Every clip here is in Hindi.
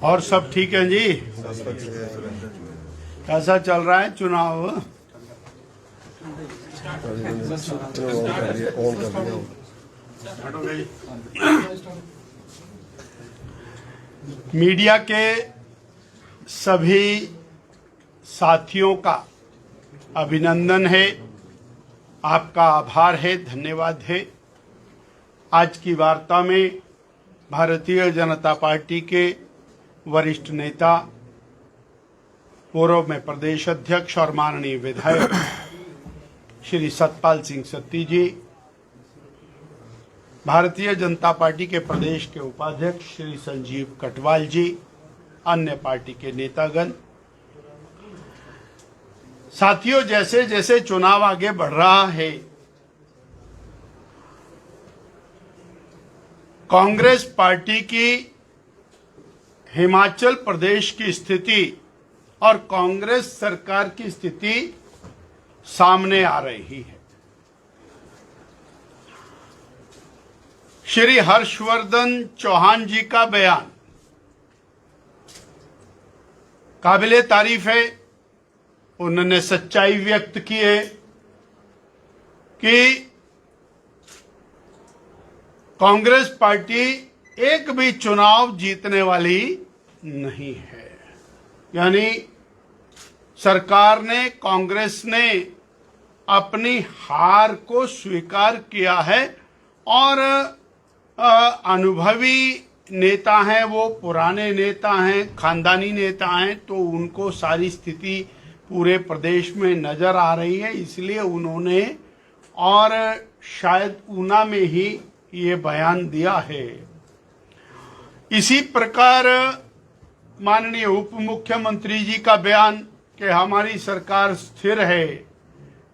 और सब ठीक है जी। कैसा चल रहा है चुनाव? मीडिया के सभी साथियों का अभिनंदन है, आपका आभार है, धन्यवाद है। आज की वार्ता में भारतीय जनता पार्टी के वरिष्ठ नेता, पूर्व में प्रदेश अध्यक्ष और माननीय विधायक श्री सतपाल सिंह सत्ती जी, भारतीय जनता पार्टी के प्रदेश के उपाध्यक्ष श्री संजीव कटवाल जी, अन्य पार्टी के नेतागण, साथियों, जैसे जैसे चुनाव आगे बढ़ रहा है, कांग्रेस पार्टी की हिमाचल प्रदेश की स्थिति और कांग्रेस सरकार की स्थिति सामने आ रही है। श्री हर्षवर्धन चौहान जी का बयान काबिले तारीफ है। उन्होंने सच्चाई व्यक्त की है कि कांग्रेस पार्टी एक भी चुनाव जीतने वाली नहीं है। यानी सरकार ने, कांग्रेस ने अपनी हार को स्वीकार किया है और अनुभवी नेता हैं, वो पुराने नेता हैं, खानदानी नेता हैं, तो उनको सारी स्थिति पूरे प्रदेश में नजर आ रही है। इसलिए उन्होंने और शायद ऊना में ही ये बयान दिया है। इसी प्रकार माननीय उप मुख्यमंत्री जी का बयान कि हमारी सरकार स्थिर है,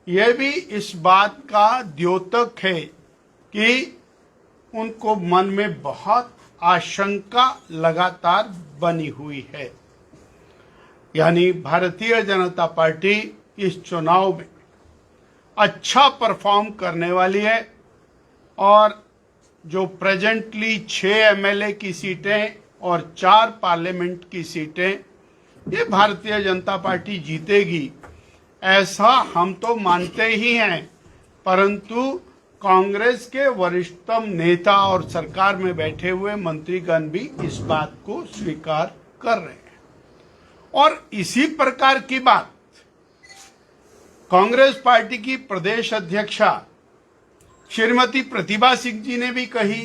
यह भी इस बात का द्योतक है कि उनको मन में बहुत आशंका लगातार बनी हुई है। यानी भारतीय जनता पार्टी इस चुनाव में अच्छा परफॉर्म करने वाली है और जो प्रेजेंटली 6 एमएलए की सीटें और 4 पार्लियामेंट की सीटें ये भारतीय जनता पार्टी जीतेगी, ऐसा हम तो मानते ही हैं, परंतु कांग्रेस के वरिष्ठतम नेता और सरकार में बैठे हुए मंत्रीगण भी इस बात को स्वीकार कर रहे हैं। और इसी प्रकार की बात कांग्रेस पार्टी की प्रदेश अध्यक्षा श्रीमती प्रतिभा सिंह जी ने भी कही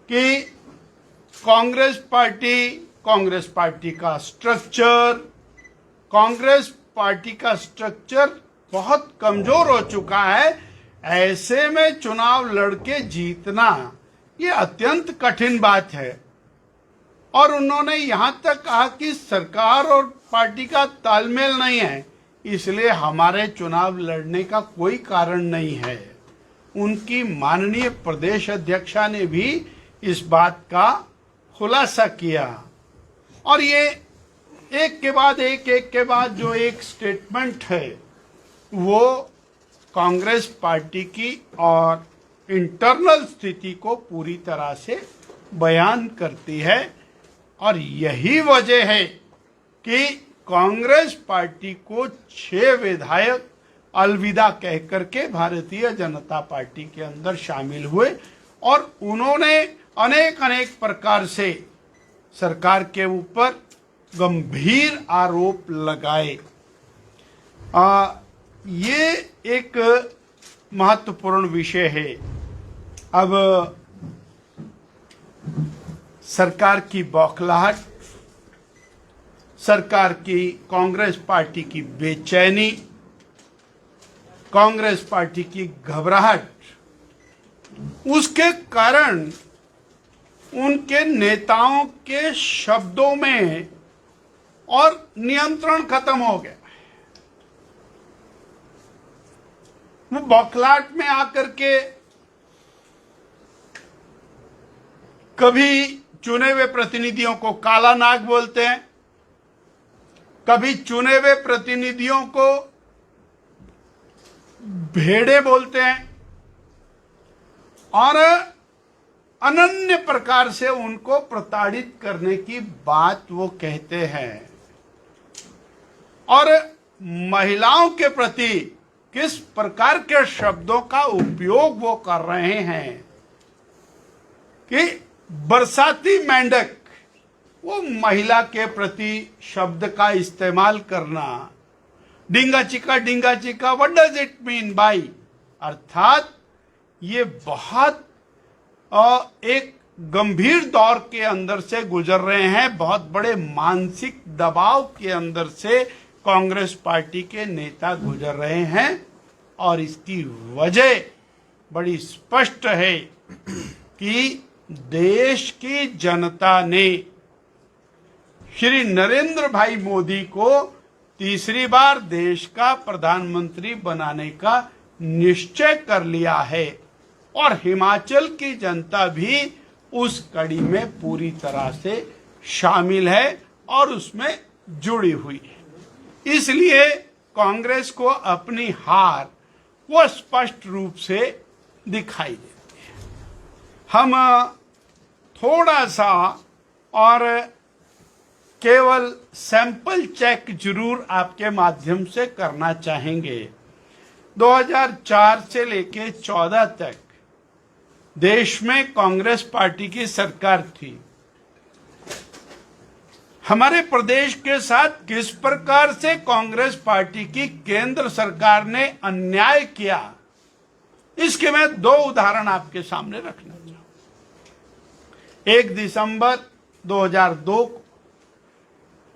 कि कांग्रेस पार्टी का स्ट्रक्चर बहुत कमजोर हो चुका है। ऐसे में चुनाव लड़के जीतना ये अत्यंत कठिन बात है। और उन्होंने यहां तक कहा कि सरकार और पार्टी का तालमेल नहीं है, इसलिए हमारे चुनाव लड़ने का कोई कारण नहीं है। उनकी माननीय प्रदेश अध्यक्षा ने भी इस बात का खुलासा किया। और ये एक के बाद जो एक स्टेटमेंट है वो कांग्रेस पार्टी की और इंटरनल स्थिति को पूरी तरह से बयान करती है। और यही वजह है कि कांग्रेस पार्टी को 6 विधायक अलविदा कह करके भारतीय जनता पार्टी के अंदर शामिल हुए और उन्होंने अनेक प्रकार से सरकार के ऊपर गंभीर आरोप लगाए। ये एक महत्वपूर्ण विषय है। अब सरकार की बौखलाहट, सरकार की, कांग्रेस पार्टी की बेचैनी, कांग्रेस पार्टी की घबराहट, उसके कारण उनके नेताओं के शब्दों में और नियंत्रण खत्म हो गया। वो बौखलाहट में आकर के कभी चुने हुए प्रतिनिधियों को काला नाग बोलते हैं, कभी चुने हुए प्रतिनिधियों को भेड़े बोलते हैं और अनन्य प्रकार से उनको प्रताड़ित करने की बात वो कहते हैं। और महिलाओं के प्रति किस प्रकार के शब्दों का उपयोग वो कर रहे हैं कि बरसाती मेंढक, वो महिला के प्रति शब्द का इस्तेमाल करना, डिंगा चिका what does it mean by, अर्थात ये बहुत एक गंभीर दौर के अंदर से गुजर रहे हैं, बहुत बड़े मानसिक दबाव के अंदर से कांग्रेस पार्टी के नेता गुजर रहे हैं। और इसकी वजह बड़ी स्पष्ट है कि देश की जनता ने श्री नरेंद्र भाई मोदी को तीसरी बार देश का प्रधानमंत्री बनाने का निश्चय कर लिया है और हिमाचल की जनता भी उस कड़ी में पूरी तरह से शामिल है और उसमें जुड़ी हुई है। इसलिए कांग्रेस को अपनी हार वो स्पष्ट रूप से दिखाई देती है। हम थोड़ा सा और केवल सैंपल चेक जरूर आपके माध्यम से करना चाहेंगे। 2004 से लेके 14 तक देश में कांग्रेस पार्टी की सरकार थी। हमारे प्रदेश के साथ किस प्रकार से कांग्रेस पार्टी की केंद्र सरकार ने अन्याय किया, इसके मैं 2 उदाहरण आपके सामने रखना चाहूं। 1 दिसंबर 2002 को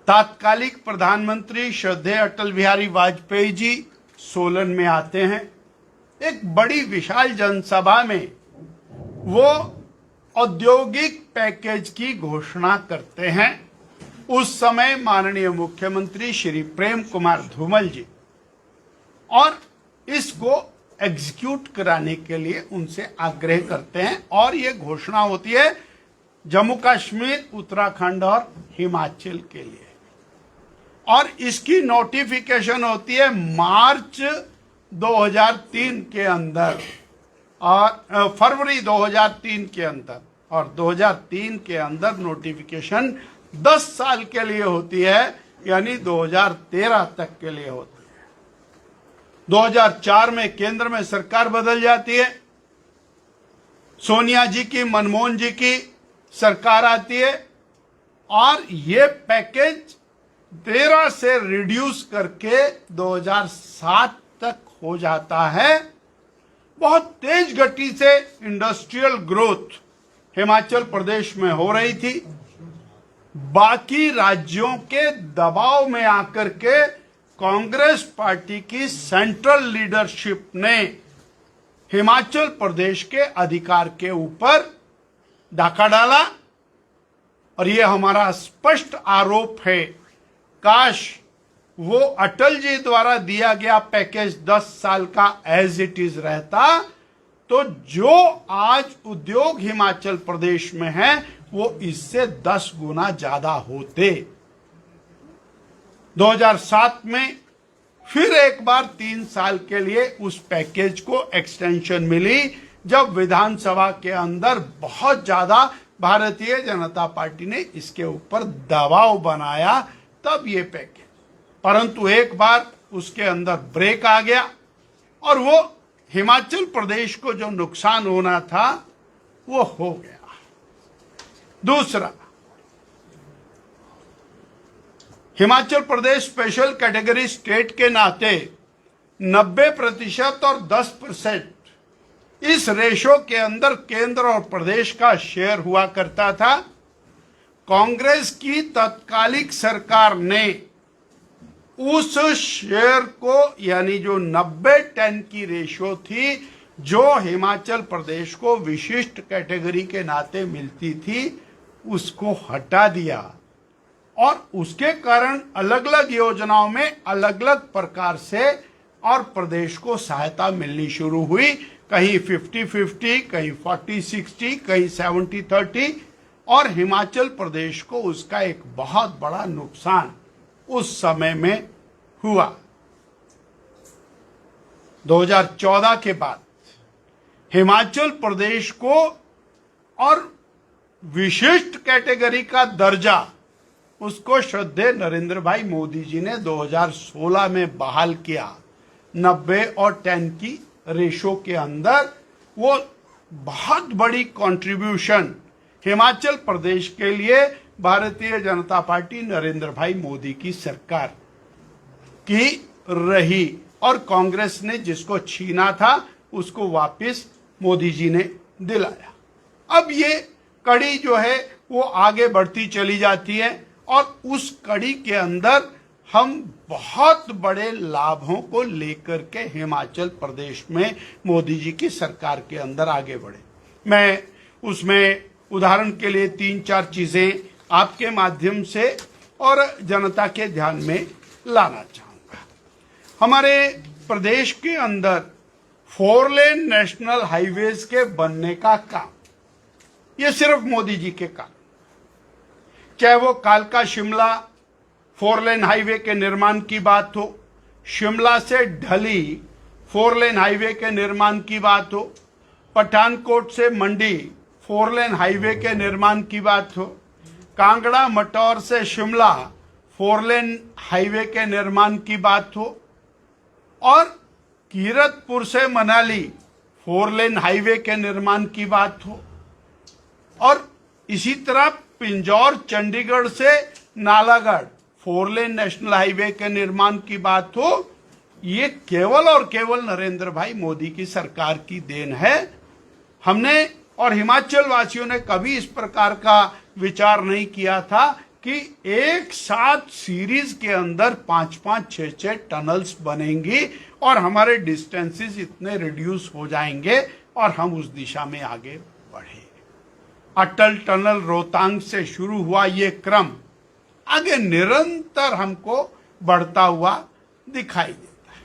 तात्कालिक प्रधानमंत्री श्रद्धेय अटल बिहारी वाजपेयी जी सोलन में आते हैं। एक बड़ी विशाल जनसभा में वो औद्योगिक पैकेज की घोषणा करते हैं। उस समय माननीय मुख्यमंत्री श्री प्रेम कुमार धूमल जी, और इसको एग्जीक्यूट कराने के लिए उनसे आग्रह करते हैं और ये घोषणा होती है जम्मू कश्मीर, उत्तराखंड और हिमाचल के लिए। और इसकी नोटिफिकेशन होती है मार्च 2003 के अंदर और फरवरी 2003 के अंदर, और 2003 के अंदर नोटिफिकेशन 10 साल के लिए होती है, यानी 2013 तक के लिए होती है। 2004 में केंद्र में सरकार बदल जाती है, सोनिया जी की, मनमोहन जी की सरकार आती है और ये पैकेज 13 से रिड्यूस करके 2007 तक हो जाता है। बहुत तेज गति से इंडस्ट्रियल ग्रोथ हिमाचल प्रदेश में हो रही थी। बाकी राज्यों के दबाव में आकर के कांग्रेस पार्टी की सेंट्रल लीडरशिप ने हिमाचल प्रदेश के अधिकार के ऊपर डाका डाला। और यह हमारा स्पष्ट आरोप है, काश वो अटल जी द्वारा दिया गया पैकेज 10 साल का एज इट इज रहता, तो जो आज उद्योग हिमाचल प्रदेश में है वो इससे 10 गुना ज्यादा होते। 2007 में फिर एक बार 3 साल के लिए उस पैकेज को एक्सटेंशन मिली, जब विधानसभा के अंदर बहुत ज्यादा भारतीय जनता पार्टी ने इसके ऊपर दबाव बनाया, तब ये पैकेज। परंतु एक बार उसके अंदर ब्रेक आ गया और वो हिमाचल प्रदेश को जो नुकसान होना था वो हो गया। दूसरा, Himachal Pradesh special category state के नाते 90% और 10% इस रेशो के अंदर केंद्र और प्रदेश का शेयर हुआ करता था। कांग्रेस की तत्कालिक सरकार ने उस शेयर को, यानी जो 90-10 की रेशो थी, जो हिमाचल प्रदेश को विशिष्ट कैटेगरी के नाते मिलती थी, उसको हटा दिया। और उसके कारण अलग अलग योजनाओं में अलग अलग प्रकार से और प्रदेश को सहायता मिलनी शुरू हुई। कहीं 50-50, कहीं 40-60, कहीं 70-30, और हिमाचल प्रदेश को उसका एक बहुत बड़ा नुकसान उस समय में हुआ। 2014 के बाद हिमाचल प्रदेश को और विशिष्ट कैटेगरी का दर्जा उसको श्रद्धेय नरेंद्र भाई मोदी जी ने 2016 में बहाल किया। 90 और 10 की रेशो के अंदर वो बहुत बड़ी कंट्रीब्यूशन हिमाचल प्रदेश के लिए भारतीय जनता पार्टी नरेंद्र भाई मोदी की सरकार की रही और कांग्रेस ने जिसको छीना था उसको वापस मोदी जी ने दिलाया। अब ये कड़ी जो है वो आगे बढ़ती चली जाती है और उस कड़ी के अंदर हम बहुत बड़े लाभों को लेकर के हिमाचल प्रदेश में मोदी जी की सरकार के अंदर आगे बढ़े। मैं उसमें उदाहरण के लिए 3-4 चीजें आपके माध्यम से और जनता के ध्यान में लाना चाहूंगा। हमारे प्रदेश के अंदर 4 लेन नेशनल हाईवेज के बनने का काम ये सिर्फ मोदी जी के काम, चाहे वो कालका शिमला 4 लेन हाईवे के निर्माण की बात हो, शिमला से ढली 4 लेन हाईवे के निर्माण की बात हो, पठानकोट से मंडी 4 लेन हाईवे के निर्माण की बात हो, कांगड़ा मटौर से शिमला 4 लेन हाईवे के निर्माण की बात हो और कीरतपुर से मनाली 4 लेन हाईवे के निर्माण की बात हो और इसी तरह पिंजौर चंडीगढ़ से नालागढ़ 4 लेन नेशनल हाईवे के निर्माण की बात हो, ये केवल और केवल नरेंद्र भाई मोदी की सरकार की देन है। हमने और हिमाचल वासियों ने कभी इस प्रकार का विचार नहीं किया था कि एक साथ सीरीज के अंदर 5-5, 6-6 टनल्स बनेंगी और हमारे डिस्टेंसेस इतने रिड्यूस हो जाएंगे और हम उस दिशा में आगे बढ़े। अटल टनल रोहतांग से शुरू हुआ ये क्रम आगे निरंतर हमको बढ़ता हुआ दिखाई देता है।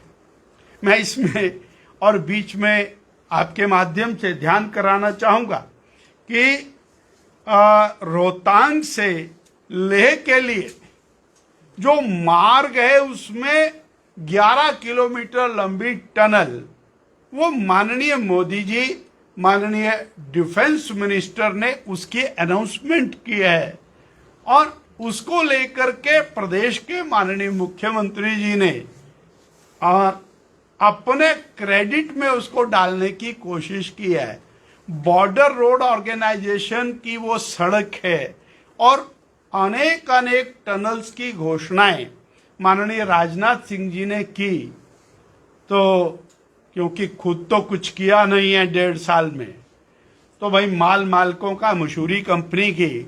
मैं इसमें और बीच में आपके माध्यम से ध्यान कराना चाहूंगा कि रोहतांग से लेह के लिए जो मार्ग है उसमें 11 किलोमीटर लंबी टनल वो माननीय मोदी जी, माननीय डिफेंस मिनिस्टर ने उसकी अनाउंसमेंट की है और उसको लेकर के प्रदेश के माननीय मुख्यमंत्री जी ने और अपने क्रेडिट में उसको डालने की कोशिश की है। बॉर्डर रोड ऑर्गेनाइजेशन की वो सड़क है और अनेक टनल्स की घोषणाएं माननीय राजनाथ सिंह जी ने की, तो क्योंकि खुद तो कुछ किया नहीं है 1.5 साल में, तो भाई मालकों का मशहूरी कंपनी की,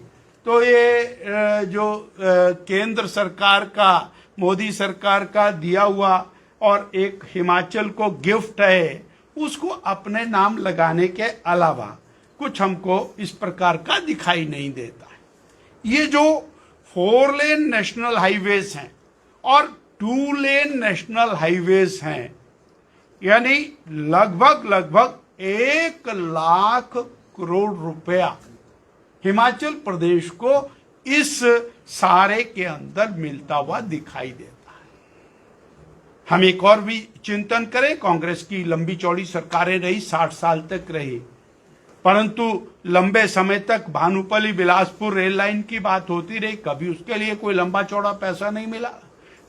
तो ये जो केंद्र सरकार का, मोदी सरकार का दिया हुआ और एक हिमाचल को गिफ्ट है, उसको अपने नाम लगाने के अलावा कुछ हमको इस प्रकार का दिखाई नहीं देता है। ये जो 4 लेन नेशनल हाईवेज हैं और 2 लेन नेशनल हाईवेज हैं, यानी लगभग 1 लाख करोड़ रुपया हिमाचल प्रदेश को इस सारे के अंदर मिलता हुआ दिखाई देता है। हम एक और भी चिंतन करें, कांग्रेस की लंबी चौड़ी सरकारें रही, 60 साल तक रही, परंतु लंबे समय तक भानुपल्ली बिलासपुर रेल लाइन की बात होती रही, कभी उसके लिए कोई लंबा चौड़ा पैसा नहीं मिला।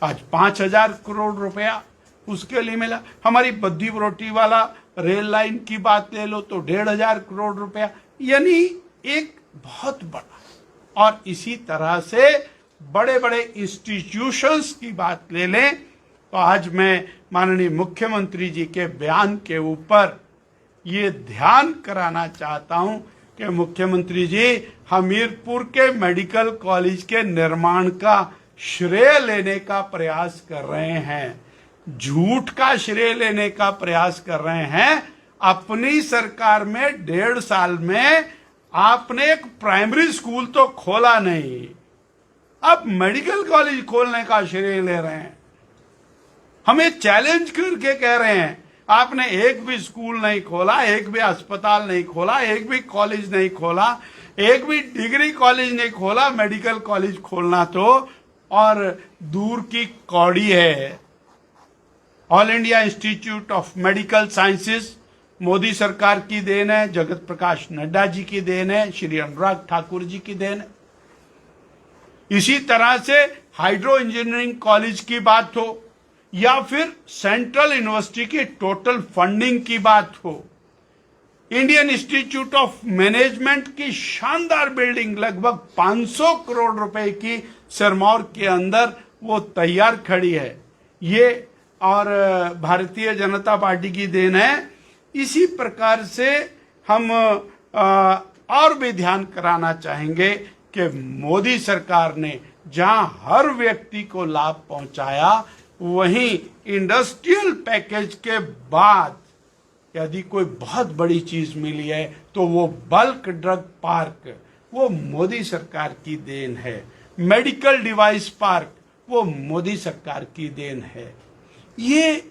आज 5,000 करोड़ रुपया उसके लिए मिला। हमारी बद्दी बरोटी वाला रेल लाइन की बात ले लो तो 1,500 करोड़ रुपया, यानी एक बहुत बड़ा। और इसी तरह से बड़े बड़े इंस्टीट्यूशंस की बात ले लें तो आज मैं माननीय मुख्यमंत्री जी के बयान के ऊपर ये ध्यान कराना चाहता हूं कि मुख्यमंत्री जी हमीरपुर के मेडिकल कॉलेज के निर्माण का श्रेय लेने का प्रयास कर रहे हैं, झूठ का श्रेय लेने का प्रयास कर रहे हैं। अपनी सरकार में 1.5 साल में आपने एक प्राइमरी स्कूल तो खोला नहीं, अब मेडिकल कॉलेज खोलने का श्रेय ले रहे हैं। हमें चैलेंज करके कह रहे हैं आपने एक भी स्कूल नहीं खोला, एक भी अस्पताल नहीं खोला, एक भी कॉलेज नहीं खोला, एक भी डिग्री कॉलेज नहीं खोला, मेडिकल कॉलेज खोलना तो और दूर की कौड़ी है। All India institute of medical sciences Modi सरकार की देन है, जगत प्रकाश नड्डा जी की देन है, श्री अनुराग ठाकुर जी की देन है। इसी तरह से हाइड्रो इंजीनियरिंग कॉलेज की बात हो या फिर सेंट्रल यूनिवर्सिटी की टोटल फंडिंग की बात हो, इंडियन इंस्टीट्यूट ऑफ मैनेजमेंट की शानदार बिल्डिंग लगभग 500 करोड़ रुपए की सिरमौर के अंदर वो तैयार खड़ी है, ये और भारतीय जनता पार्टी की देन है। इसी प्रकार से हम और भी ध्यान कराना चाहेंगे कि मोदी सरकार ने जहां हर व्यक्ति को लाभ पहुंचाया, वहीं इंडस्ट्रियल पैकेज के बाद यदि कोई बहुत बड़ी चीज मिली है तो वो बल्क ड्रग पार्क, वो मोदी सरकार की देन है। मेडिकल डिवाइस पार्क, वो मोदी सरकार की देन है। ये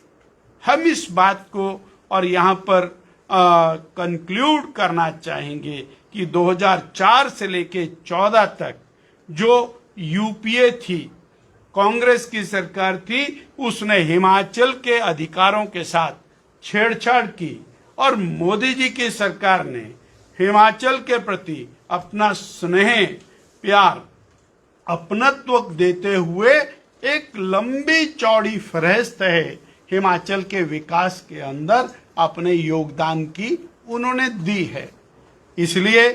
हम इस बात को और यहां पर कंक्लूड करना चाहेंगे कि 2004 से लेके 14 तक जो यूपीए थी, कांग्रेस की सरकार थी, उसने हिमाचल के अधिकारों के साथ छेड़छाड़ की और मोदी जी की सरकार ने हिमाचल के प्रति अपना स्नेह, प्यार, अपनत्व देते हुए एक लंबी चौड़ी फहरिस्त है हिमाचल के विकास के अंदर अपने योगदान की उन्होंने दी है। इसलिए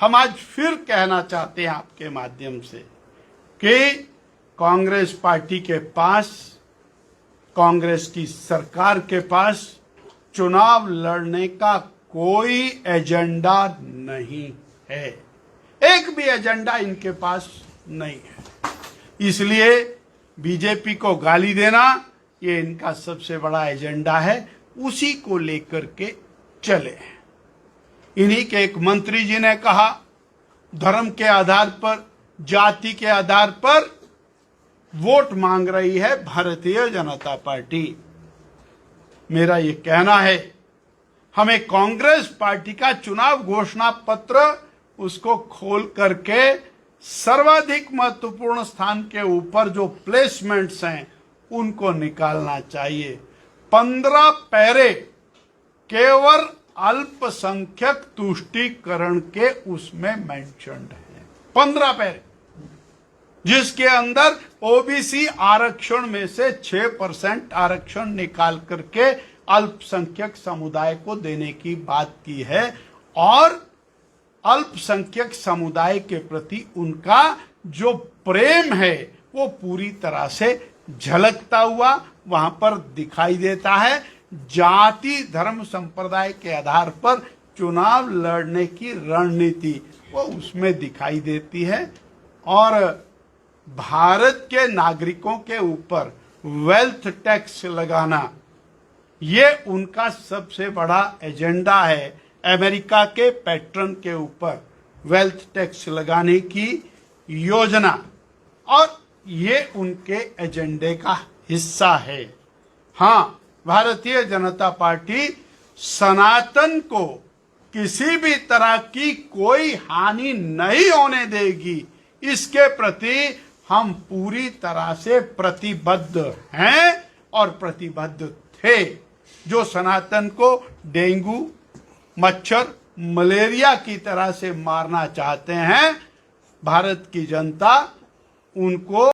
हम आज फिर कहना चाहते हैं आपके माध्यम से कि कांग्रेस पार्टी के पास, कांग्रेस की सरकार के पास चुनाव लड़ने का कोई एजेंडा नहीं है, एक भी एजेंडा इनके पास नहीं है। इसलिए बीजेपी को गाली देना ये इनका सबसे बड़ा एजेंडा है, उसी को लेकर के चले। इन्हीं के एक मंत्री जी ने कहा, धर्म के आधार पर, जाति के आधार पर वोट मांग रही है भारतीय जनता पार्टी। मेरा ये कहना है, हमें कांग्रेस पार्टी का चुनाव घोषणा पत्र उसको खोल करके सर्वाधिक महत्वपूर्ण स्थान के ऊपर जो प्लेसमेंट्स हैं उनको निकालना चाहिए। 15 पैरे केवल अल्पसंख्यक तुष्टीकरण के उसमें मेंशन्ड है, 15 पैरे, जिसके अंदर ओबीसी आरक्षण में से 6% आरक्षण निकाल करके अल्पसंख्यक समुदाय को देने की बात की है और अल्पसंख्यक समुदाय के प्रति उनका जो प्रेम है वो पूरी तरह से झलकता हुआ वहां पर दिखाई देता है। जाति, धर्म, संप्रदाय के आधार पर चुनाव लड़ने की रणनीति वो उसमें दिखाई देती है और भारत के नागरिकों के ऊपर वेल्थ टैक्स लगाना ये उनका सबसे बड़ा एजेंडा है। अमेरिका के पैटर्न के ऊपर वेल्थ टैक्स लगाने की योजना, और ये उनके एजेंडे का हिस्सा है। हां, भारतीय जनता पार्टी सनातन को किसी भी तरह की कोई हानि नहीं होने देगी, इसके प्रति हम पूरी तरह से प्रतिबद्ध हैं और प्रतिबद्ध थे। जो सनातन को डेंगू, मच्छर, मलेरिया की तरह से मारना चाहते हैं, भारत की जनता उनको